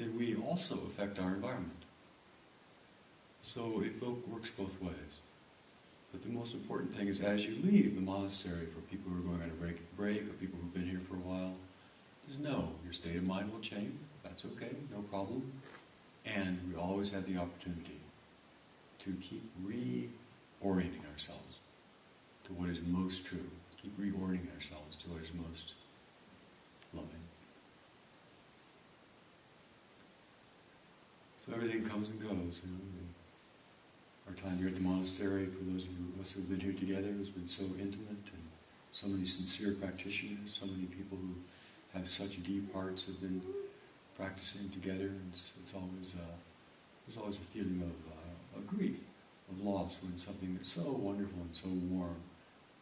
then we also affect our environment. So it works both ways. But the most important thing is, as you leave the monastery, for people who are going on a break or people who've been here for a while, is know your state of mind will change. That's okay, no problem. And we always have the opportunity to keep reorienting ourselves to what is most true. Keep reorienting ourselves to what is most loving. So everything comes and goes. Our time here at the monastery, for those of us who have been here together, has been so intimate, and so many sincere practitioners, so many people who have such deep hearts have been practicing together. And it's always there's always a feeling of grief, of loss, when something that's so wonderful and so warm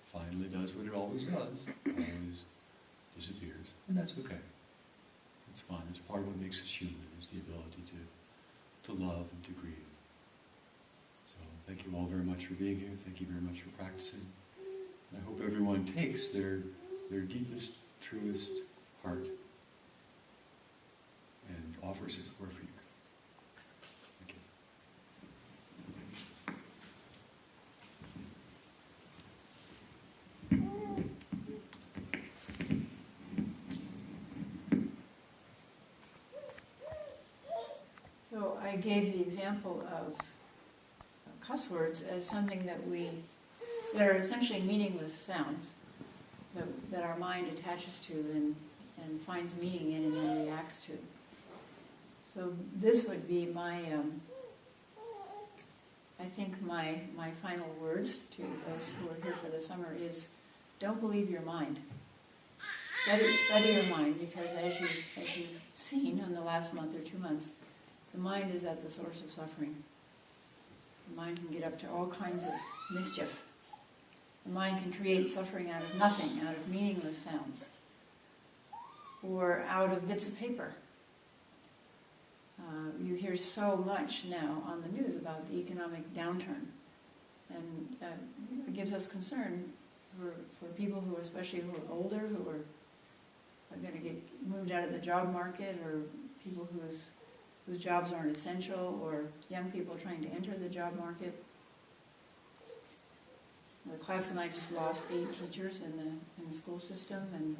finally does what it always does, always disappears. And that's okay. It's fine. It's part of what makes us human, is the ability to love and to grieve. So thank you all very much for being here. Thank you very much for practicing. I hope everyone takes their deepest, truest heart and offers it wherever you go. Thank you. So I gave the example of cuss words as something that are essentially meaningless sounds that our mind attaches to and finds meaning in and then reacts to. So this would be my, I think my final words to those who are here for the summer is, don't believe your mind. Study your mind, because as you've seen in the last month or 2 months, the mind is at the source of suffering. The mind can get up to all kinds of mischief. The mind can create suffering out of nothing, out of meaningless sounds, or out of bits of paper. You hear so much now on the news about the economic downturn, and it gives us concern for people who, especially who are older, who are going to get moved out of the job market, or people whose jobs aren't essential, or young people trying to enter the job market. The Clatskanie just lost 8 teachers in the school system, and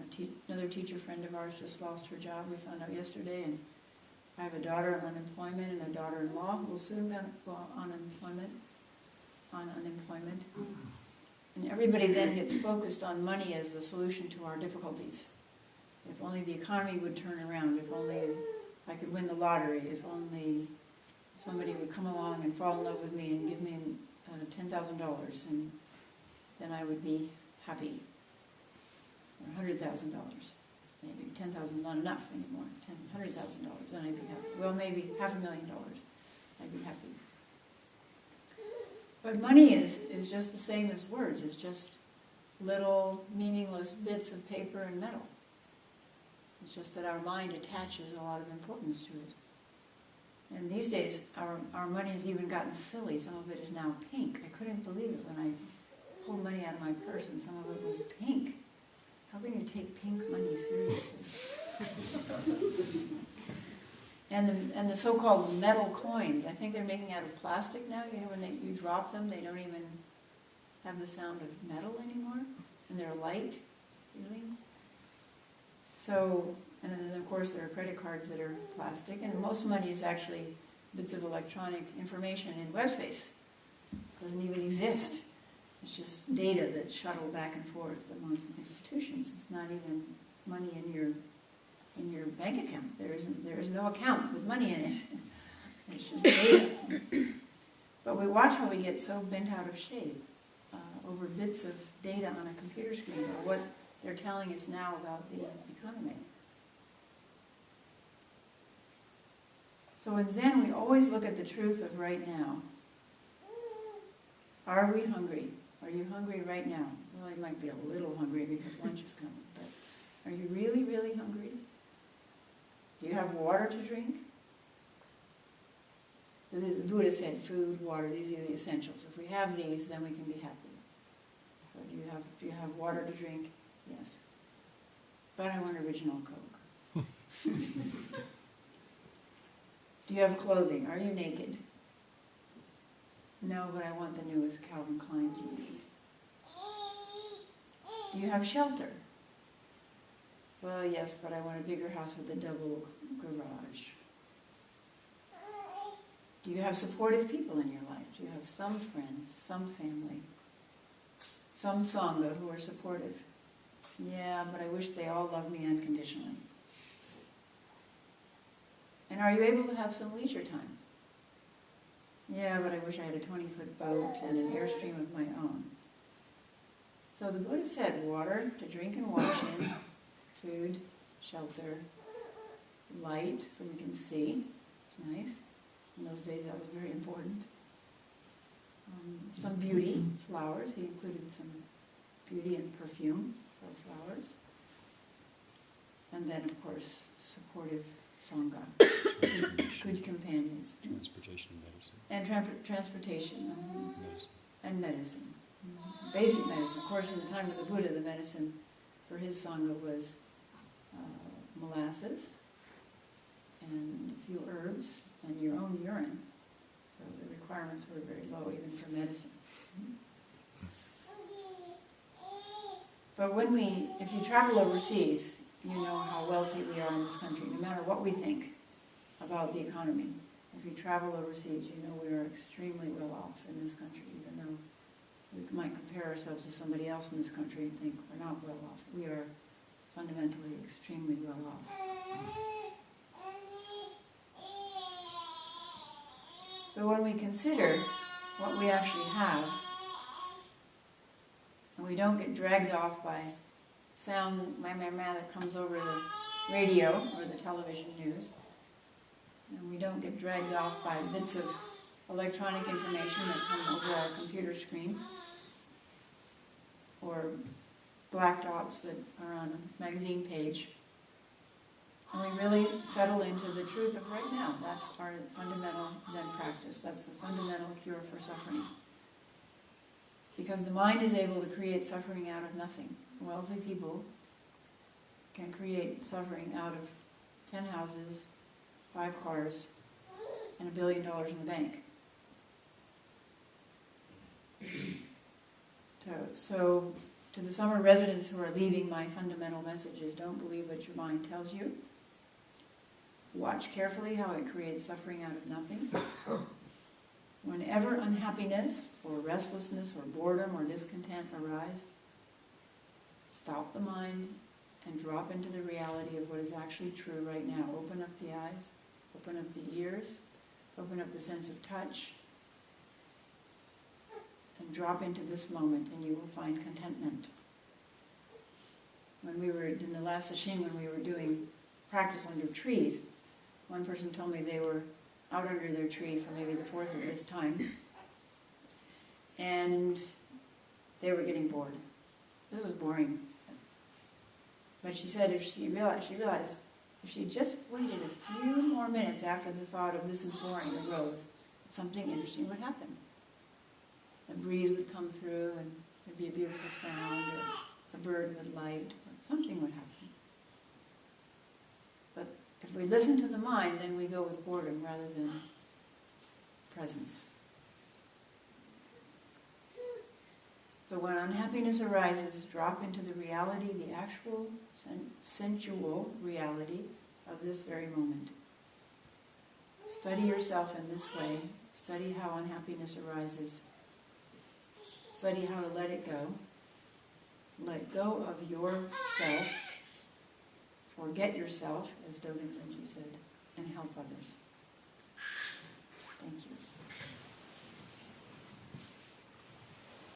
another teacher friend of ours just lost her job, we found out yesterday, and I have a daughter on unemployment and a daughter-in-law who will soon go on unemployment. And everybody then gets focused on money as the solution to our difficulties. If only the economy would turn around, if only I could win the lottery, if only somebody would come along and fall in love with me and give me $10,000, and then I would be happy. Or $100,000. Maybe 10,000 is not enough anymore. $100,000, then I'd be happy. Well, maybe $500,000, I'd be happy. But money is just the same as words. It's just little meaningless bits of paper and metal. It's just that our mind attaches a lot of importance to it. And these days, our money has even gotten silly. Some of it is now pink. I couldn't believe it when I pulled money out of my purse and some of it was pink. How can you take pink money seriously? And the so-called metal coins, I think they're making out of plastic now. You know, when you drop them, they don't even have the sound of metal anymore, and they're light, feeling. So, and then of course there are credit cards that are plastic, and most money is actually bits of electronic information in web space. It doesn't even exist. It's just data that's shuttled back and forth among institutions. It's not even money in your bank account. There is no account with money in it. It's just data. But we watch how we get so bent out of shape over bits of data on a computer screen, or what they're telling us now about the economy. So in Zen, we always look at the truth of right now. Are we hungry? Are you hungry right now? Well, you might be a little hungry because lunch is coming, but are you really, really hungry? Do you have water to drink? The Buddha said food, water, these are the essentials. If we have these, then we can be happy. So do you have water to drink? Yes. But I want original Coke. Do you have clothing? Are you naked? No, but I want the newest Calvin Klein jeans. Do you have shelter? Well, yes, but I want a bigger house with a double garage. Do you have supportive people in your life? Do you have some friends, some family, some Sangha who are supportive? Yeah, but I wish they all loved me unconditionally. And are you able to have some leisure time? Yeah, but I wish I had a 20-foot boat and an airstream of my own. So the Buddha said water to drink and wash in, food, shelter, light so we can see. It's nice. In those days that was very important. Some beauty, flowers. He included some beauty and perfume for flowers. And then, of course, supportive Sangha, good companions. Transportation and medicine. And transportation. Medicine. And medicine. Basic medicine. Of course, in the time of the Buddha, the medicine for his Sangha was molasses and a few herbs and your own urine. So the requirements were very low, even for medicine. But if you travel overseas, you know how wealthy we are in this country, no matter what we think about the economy. If you travel overseas, you know we are extremely well off in this country, even though we might compare ourselves to somebody else in this country and think we're not well off. We are fundamentally extremely well off. So when we consider what we actually have, and we don't get dragged off by sound that comes over the radio or the television news, and we don't get dragged off by bits of electronic information that come over our computer screen, or black dots that are on a magazine page, and we really settle into the truth of right now. That's our fundamental Zen practice. That's the fundamental cure for suffering. Because the mind is able to create suffering out of nothing. Wealthy people can create suffering out of 10 houses, 5 cars, and $1 billion in the bank. So, to the summer residents who are leaving, my fundamental message is don't believe what your mind tells you. Watch carefully how it creates suffering out of nothing. Whenever unhappiness or restlessness or boredom or discontent arise, stop the mind and drop into the reality of what is actually true right now. Open up the eyes, open up the ears, open up the sense of touch, and drop into this moment and you will find contentment. When we were in the last session, when we were doing practice under trees, one person told me they were out under their tree for maybe the 4th or 5th time, and they were getting bored. This was boring. But she said she realized if she just waited a few more minutes after the thought of this is boring arose, something interesting would happen. A breeze would come through and there'd be a beautiful sound, or a bird would light, or something would happen. But if we listen to the mind, then we go with boredom rather than presence. So when unhappiness arises, drop into the reality, the actual sensual reality of this very moment. Study yourself in this way. Study how unhappiness arises. Study how to let it go. Let go of yourself. Forget yourself, as Dogen Zenji said, and help others.